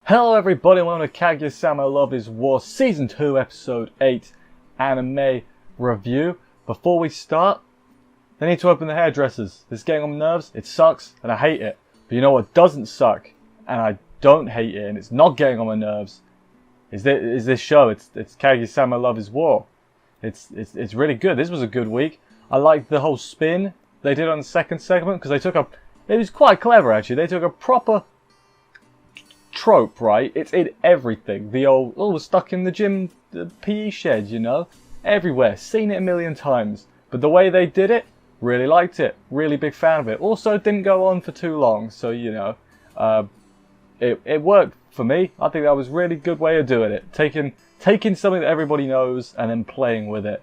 Hello everybody, welcome to Kaguya-sama Love is War Season 2 Episode 8 Anime Review. Before we start, they need to open the hairdressers. This is getting on my nerves, it sucks, and I hate it. But you know what doesn't suck, and I don't hate it, and it's not getting on my nerves, is this show. It's Kaguya-sama Love is War. It's really good. This was a good week. I liked the whole spin they did on the second segment, because it was quite clever actually. They took a proper trope, right? It's in everything. The old, we're stuck in the gym, the PE shed, you know? Everywhere. Seen it a million times. But the way they did it, really liked it. Really big fan of it. Also, didn't go on for too long, so, you know, it worked for me. I think that was a really good way of doing it. Taking something that everybody knows and then playing with it,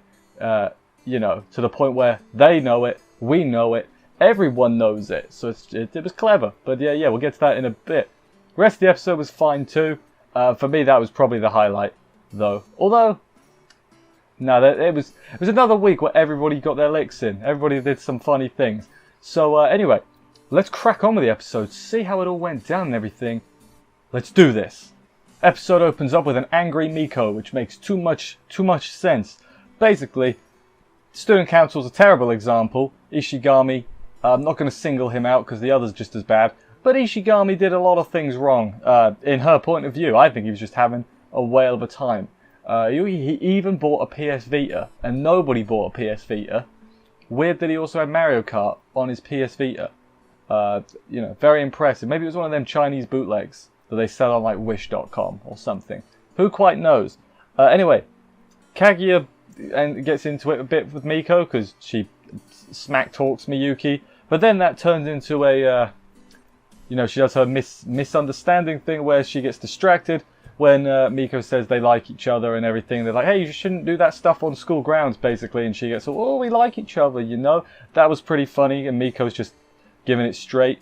you know, to the point where they know it, we know it, everyone knows it. So it was clever. But yeah, we'll get to that in a bit. The rest of the episode was fine too. For me, that was probably the highlight, though. Although, no, it was another week where everybody got their licks in. Everybody did some funny things. So anyway, let's crack on with the episode. See how it all went down and everything. Let's do this. Episode opens up with an angry Miko, which makes too much sense. Basically, student council's a terrible example. Ishigami, I'm not going to single him out because the other's just as bad. But Ishigami did a lot of things wrong, in her point of view. I think he was just having a whale of a time. He even bought a PS Vita, and nobody bought a PS Vita. Weird that he also had Mario Kart on his PS Vita. You know, very impressive. Maybe it was one of them Chinese bootlegs that they sell on like Wish.com or something. Who quite knows? Anyway, Kaguya gets into it a bit with Miko because she smack talks Miyuki. But then that turns into a... you know, she does her misunderstanding thing where she gets distracted when Miko says they like each other and everything. They're like, hey, you shouldn't do that stuff on school grounds, basically. And she gets, oh, we like each other, you know. That was pretty funny, and Miko's just giving it straight.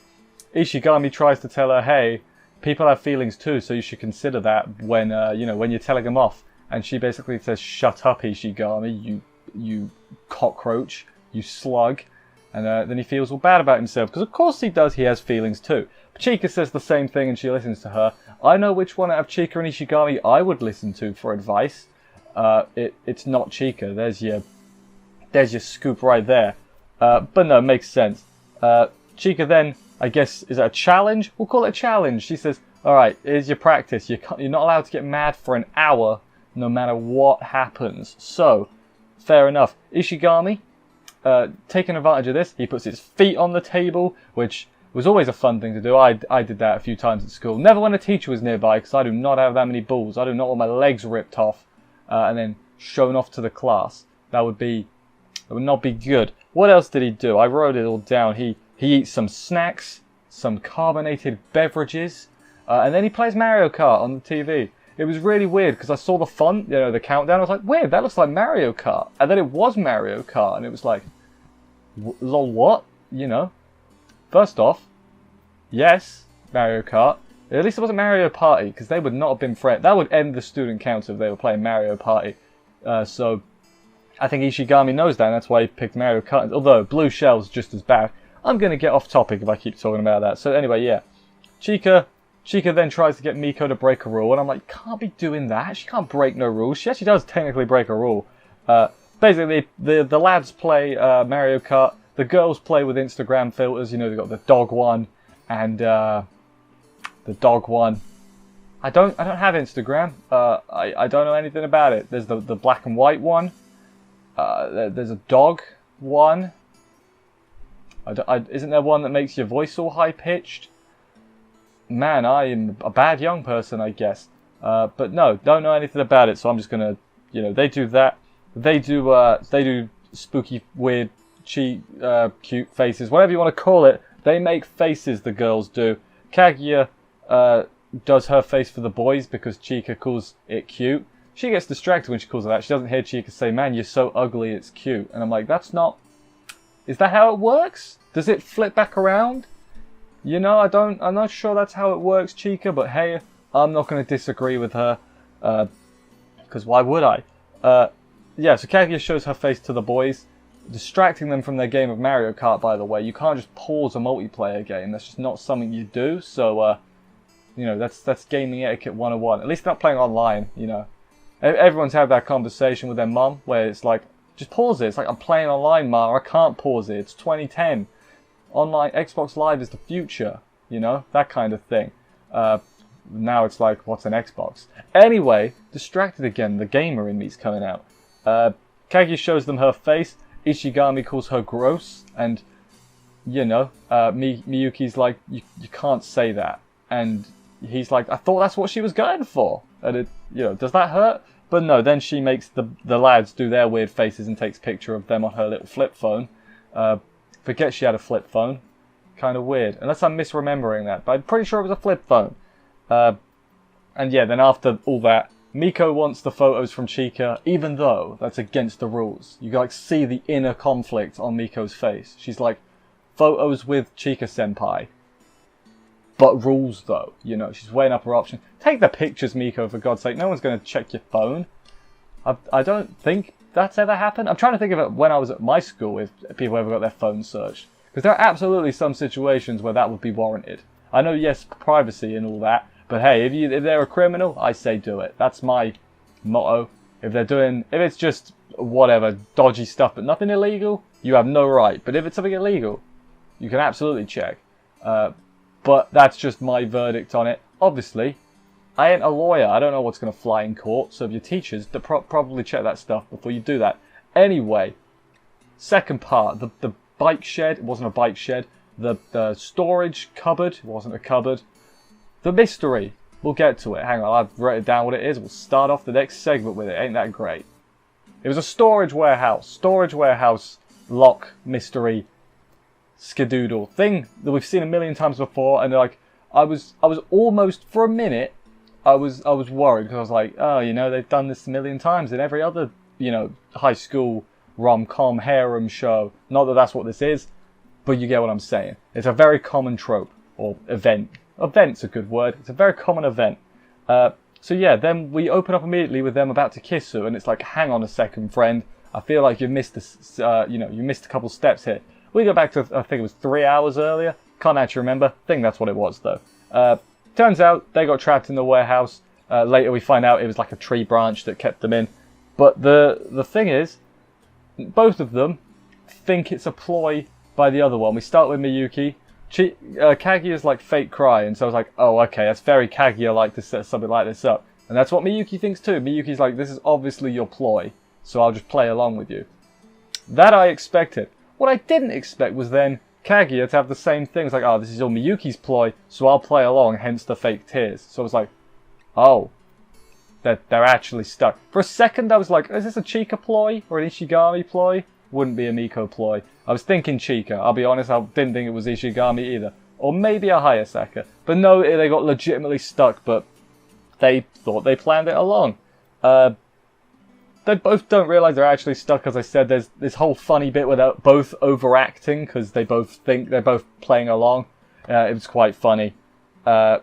Ishigami tries to tell her, hey, people have feelings too, so you should consider that when, you know, when you're telling them off. And she basically says, shut up, Ishigami, you cockroach, you slug. And then he feels all bad about himself, because of course he does, he has feelings too. But Chika says the same thing and she listens to her. I know which one out of Chika and Ishigami I would listen to for advice. It's not Chika, there's your scoop right there. But no, it makes sense. Chika then, I guess, is it a challenge? We'll call it a challenge. She says, alright, here's your practice. You're not allowed to get mad for an hour, no matter what happens. So, fair enough. Ishigami, taking advantage of this, he puts his feet on the table, which was always a fun thing to do. I did that a few times at school. Never when a teacher was nearby, because I do not have that many balls. I do not want my legs ripped off and then shown off to the class. That would not be good. What else did he do? I wrote it all down. He eats some snacks, some carbonated beverages, and then he plays Mario Kart on the TV. It was really weird because I saw the font, you know, the countdown. I was like, weird, that looks like Mario Kart. And then it was Mario Kart, and it was like, lol, what? You know? First off, yes, Mario Kart. At least it wasn't Mario Party, because they would not have been friends. That would end the student council if they were playing Mario Party. So, I think Ishigami knows that, and that's why he picked Mario Kart. Although, Blue Shell's just as bad. I'm going to get off topic if I keep talking about that. So anyway, yeah. Chika then tries to get Miko to break a rule, and I'm like, can't be doing that. She can't break no rules. She actually does technically break a rule. Basically, the lads play Mario Kart. The girls play with Instagram filters. You know, they've got the dog one and the dog one. I don't have Instagram. I don't know anything about it. There's the black and white one. There's a dog one. Isn't there one that makes your voice all high pitched? Man, I am a bad young person, I guess. But no, don't know anything about it, so I'm just gonna, you know, they do that. They do spooky, weird, cute faces, whatever you want to call it. They make faces, the girls do. Kaguya does her face for the boys because Chika calls it cute. She gets distracted when she calls it that. She doesn't hear Chika say, man, you're so ugly, it's cute. And I'm like, that's not... Is that how it works? Does it flip back around? You know, I'm not sure that's how it works, Chika, but hey, I'm not going to disagree with her, because why would I? Yeah, so Kaguya shows her face to the boys, distracting them from their game of Mario Kart, by the way. You can't just pause a multiplayer game, that's just not something you do, so, You know, that's gaming etiquette 101. At least not playing online, you know. Everyone's had that conversation with their mum where it's like, just pause it. It's like, I'm playing online, Ma. I can't pause it. It's 2010. Online, Xbox Live is the future, you know, that kind of thing. Now it's like, what's an Xbox? Anyway, distracted again. The gamer in me's coming out. Kaguya shows them her face. Ishigami calls her gross, and you know, Miyuki's like, you can't say that, and he's like, I thought that's what she was going for, and it, you know, does that hurt? But no, then she makes the lads do their weird faces and takes a picture of them on her little flip phone. Forget she had a flip phone, kind of weird, unless I'm misremembering that, but I'm pretty sure it was a flip phone. And yeah, then after all that, Miko wants the photos from Chika, even though that's against the rules. You like see the inner conflict on Miko's face. She's like, photos with Chika-senpai. But rules though, you know, she's weighing up her options. Take the pictures, Miko, for God's sake. No one's going to check your phone. I don't think that's ever happened. I'm trying to think of it when I was at my school, if people ever got their phones searched. Because there are absolutely some situations where that would be warranted. I know, yes, privacy and all that. But hey, if they're a criminal, I say do it. That's my motto. If it's just whatever, dodgy stuff but nothing illegal, you have no right. But if it's something illegal, you can absolutely check. But that's just my verdict on it. Obviously, I ain't a lawyer. I don't know what's going to fly in court. So if your teachers, probably check that stuff before you do that. Anyway, second part, the bike shed. It wasn't a bike shed. The storage cupboard. It wasn't a cupboard. The mystery. We'll get to it. Hang on, I've written down what it is. We'll start off the next segment with it. Ain't that great? It was a storage warehouse. Storage warehouse lock mystery skadoodle thing that we've seen a million times before. And like, I was almost, for a minute, I was worried because I was like, oh, you know, they've done this a million times in every other, you know, high school rom-com harem show. Not that that's what this is, but you get what I'm saying. It's a very common trope or event. Event's a good word. It's a very common event. So yeah, then we open up immediately with them about to kiss her, and it's like, hang on a second, friend. I feel like you missed you missed a couple steps here. We go back to, I think it was 3 hours earlier. Can't actually remember. I think that's what it was though. Turns out they got trapped in the warehouse. Later we find out it was like a tree branch that kept them in. But the thing is, both of them think it's a ploy by the other one. We start with Miyuki. Kaguya's like fake crying, so I was like, oh, okay, that's very Kaguya-like to set something like this up. And that's what Miyuki thinks too. Miyuki's like, this is obviously your ploy, so I'll just play along with you. That I expected. What I didn't expect was then Kaguya to have the same thing. It's like, oh, this is all Miyuki's ploy, so I'll play along, hence the fake tears. So I was like, oh, they're actually stuck. For a second I was like, is this a Chika ploy or an Ishigami ploy? Wouldn't be a Miko ploy. I was thinking Chika. I'll be honest, I didn't think it was Ishigami either. Or maybe a Hayasaka. But no, they got legitimately stuck, but they thought they planned it along. They both don't realise they're actually stuck. As I said, there's this whole funny bit where they're both overacting because they both think they're both playing along. It was quite funny. Kaguya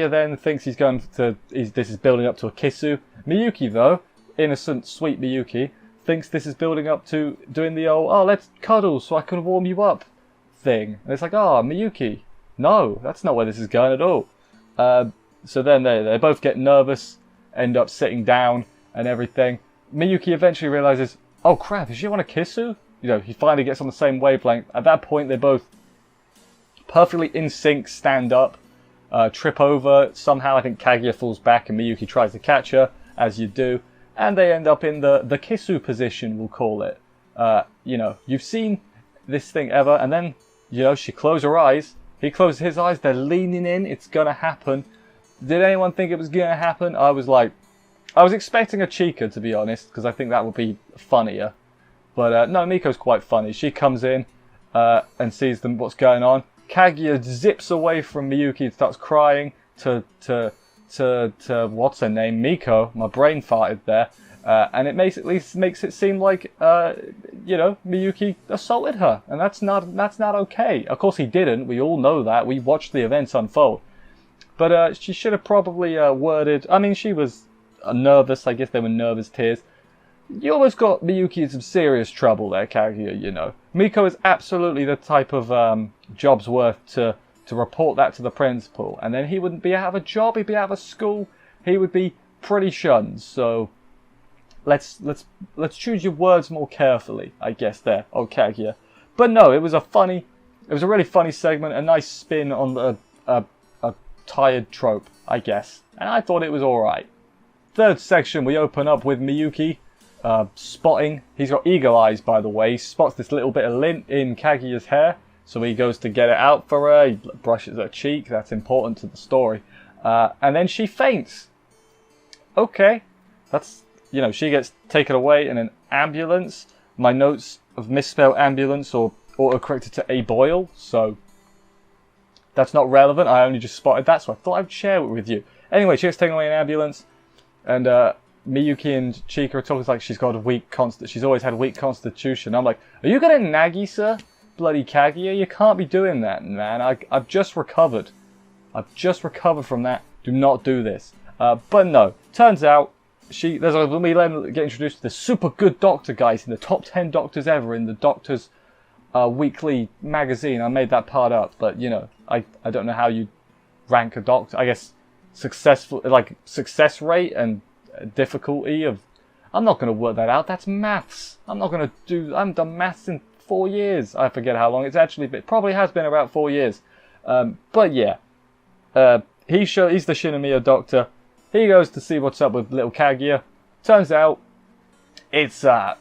then thinks this is building up to a kissu. Miyuki though, innocent, sweet Miyuki, thinks this is building up to doing the old, oh, let's cuddle so I can warm you up thing. And it's like, oh, Miyuki, no, that's not where this is going at all. So then they both get nervous, end up sitting down and everything. Miyuki eventually realizes, oh crap, does she want to kiss you? You know, he finally gets on the same wavelength. At that point, they both perfectly in sync stand up, trip over. Somehow, I think Kaguya falls back and Miyuki tries to catch her, as you do. And they end up in the kissu position, we'll call it. You know, you've seen this thing ever, and then, you know, she closed her eyes. He closed his eyes, they're leaning in, it's gonna happen. Did anyone think it was gonna happen? I was expecting a Chika, to be honest, because I think that would be funnier. But no, Miko's quite funny. She comes in and sees what's going on. Kaguya zips away from Miyuki and starts crying to what's her name, Miko. My brain farted there, and it basically makes it seem like you know, Miyuki assaulted her, and that's not okay. Of course he didn't. We all know that. We watched the events unfold, but she should have probably worded. I mean, she was nervous. I guess they were nervous tears. You almost got Miyuki in some serious trouble there, Kaguya. You know, Miko is absolutely the type of job's worth to to report that to the principal, and then he wouldn't be out of a job, he'd be out of school, he would be pretty shunned. So let's choose your words more carefully, I guess there, oh Kaguya. But no, it was a really funny segment, a nice spin on a tired trope, I guess, and I thought it was alright. Third section, we open up with Miyuki spotting. He's got eagle eyes, by the way. He spots this little bit of lint in Kaguya's hair, so he goes to get it out for her. He brushes her cheek. That's important to the story. And then she faints. Okay, that's, you know, she gets taken away in an ambulance. My notes have misspelled ambulance or autocorrected to a boil, so that's not relevant. I only just spotted that, so I thought I'd share it with you. Anyway, she gets taken away in an ambulance, and Miyuki and Chika are talking like she's got a weak she's always had a weak constitution. I'm like, are you gonna Nagisa, bloody Kaguya? You can't be doing that, man. I've just recovered. I've just recovered from that. Do not do this. But no, turns out when we get introduced to the super good doctor, guys, in the top 10 doctors ever in the Doctors Weekly magazine. I made that part up, but you know, I don't know how you rank a doctor. I guess success rate and difficulty of. I'm not going to work that out. That's maths. I haven't done maths in 4 years. I forget how long it's actually been. It probably has been about 4 years. But yeah, he's the Shinomiya doctor. He goes to see what's up with little Kaguya. Turns out it's love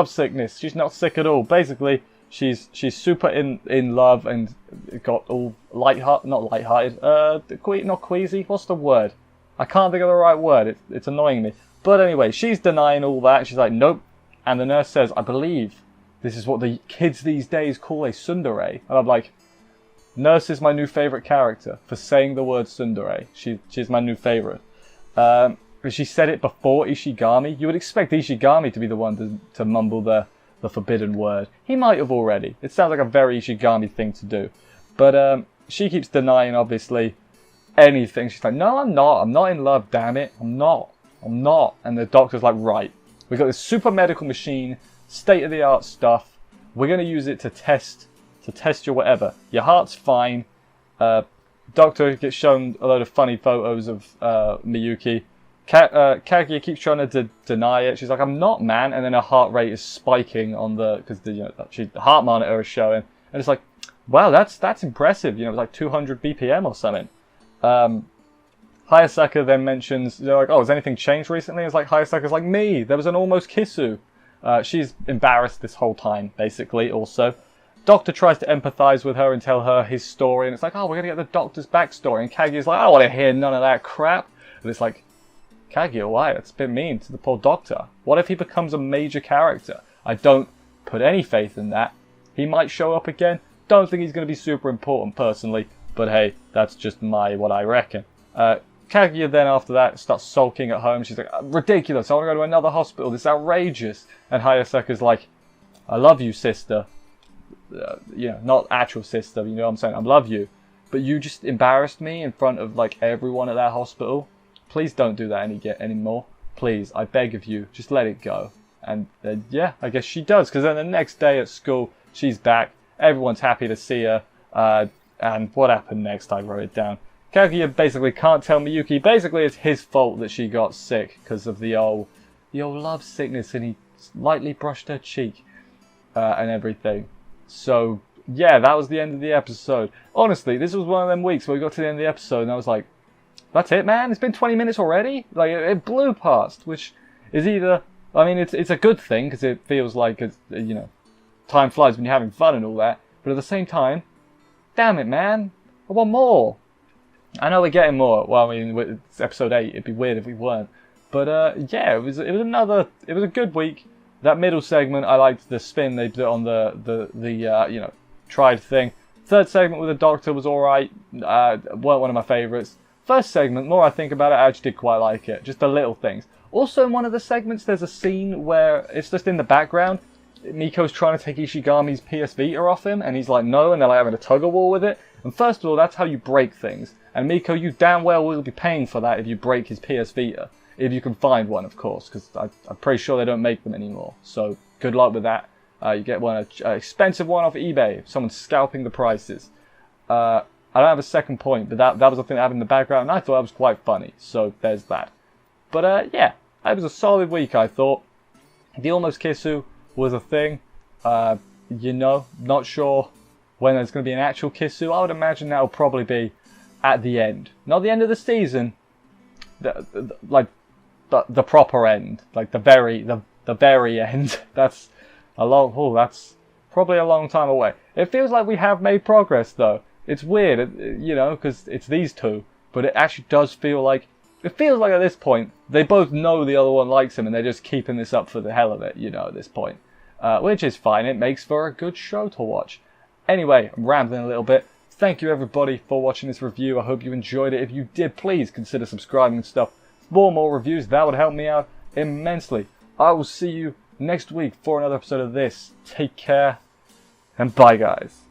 sickness. She's not sick at all. Basically, she's super in love and got all not lighthearted. Not queasy. What's the word? I can't think of the right word. It's annoying me. But anyway, she's denying all that. She's like, nope. And the nurse says, I believe this is what the kids these days call a tsundere. And I'm like, nurse is my new favorite character for saying the word tsundere. She's my new favorite. She said it before Ishigami. You would expect Ishigami to be the one to mumble the forbidden word. He might have already. It sounds like a very Ishigami thing to do. But she keeps denying, obviously, anything. She's like, no, I'm not. I'm not in love, damn it. I'm not. And the doctor's like, right. We've got this super medical machine, state-of-the-art stuff. We're going to use it to test your whatever. Your heart's fine. Doctor gets shown a load of funny photos of Miyuki. Kaguya keeps trying to deny it. She's like, I'm not, man. And then her heart rate is spiking on because the heart monitor is showing. And it's like, wow, that's impressive. You know, it's like 200 BPM or something. Hayasaka then mentions, they're like, oh, has anything changed recently? It's like, Hayasaka's like, me. There was an almost kissu. She's embarrassed this whole time, basically, also. Doctor tries to empathize with her and tell her his story. And it's like, oh, we're going to get the doctor's backstory. And Kaguya's like, I don't want to hear none of that crap. And it's like, Kaguya, why? That's a bit mean to the poor doctor. What if he becomes a major character? I don't put any faith in that. He might show up again. Don't think he's going to be super important personally. But hey, that's just what I reckon. Kaguya then after that starts sulking at home. She's like, ridiculous. I want to go to another hospital. This is outrageous. And Hayasaka's like, I love you, sister. Not actual sister. You know what I'm saying? I love you. But you just embarrassed me in front of like everyone at that hospital. Please don't do that anymore. Please, I beg of you, just let it go. And yeah, I guess she does. Because then the next day at school, she's back. Everyone's happy to see her. And what happened next? I wrote it down. Kaguya basically can't tell Miyuki. Basically, it's his fault that she got sick because of the old love sickness, and he lightly brushed her cheek and everything. So yeah, that was the end of the episode. Honestly, this was one of them weeks where we got to the end of the episode, and I was like, that's it, man? It's been 20 minutes already? Like, it blew past, which is either... I mean, it's a good thing, because it feels like, time flies when you're having fun and all that. But at the same time, damn it, man. I want more. I know we're getting more. Well, I mean, it's episode 8. It'd be weird if we weren't. But, yeah, it was a good week. That middle segment, I liked the spin they did on the tried thing. Third segment with the doctor was alright. Weren't one of my favourites. First segment, more I think about it, I actually did quite like it. Just the little things. Also, in one of the segments, there's a scene where it's just in the background. Miko's trying to take Ishigami's PS Vita off him, and he's like, no, and they're like having a tug-of-war with it. And first of all, that's how you break things. And Miko, you damn well will be paying for that if you break his PS Vita. If you can find one, of course, because I'm pretty sure they don't make them anymore. So, good luck with that. You get an expensive one off eBay if someone's scalping the prices. I don't have a second point, but that was the thing that happened in the background, and I thought that was quite funny. So there's that. But yeah, it was a solid week, I thought. The Almost Kisu was a thing. You know, not sure when there's going to be an actual Kisu. I would imagine that will probably be at the end. Not the end of the season, like the proper end, like the very end. That's that's probably a long time away. It feels like we have made progress though. It's weird, you know, because it's these two, but it actually does feel like, it feels like at this point, they both know the other one likes him and they're just keeping this up for the hell of it, you know, at this point. Which is fine, it makes for a good show to watch. Anyway, I'm rambling a little bit. Thank you everybody for watching this review. I hope you enjoyed it. If you did, please consider subscribing and stuff. For more reviews, that would help me out immensely. I will see you next week for another episode of this. Take care, and bye guys.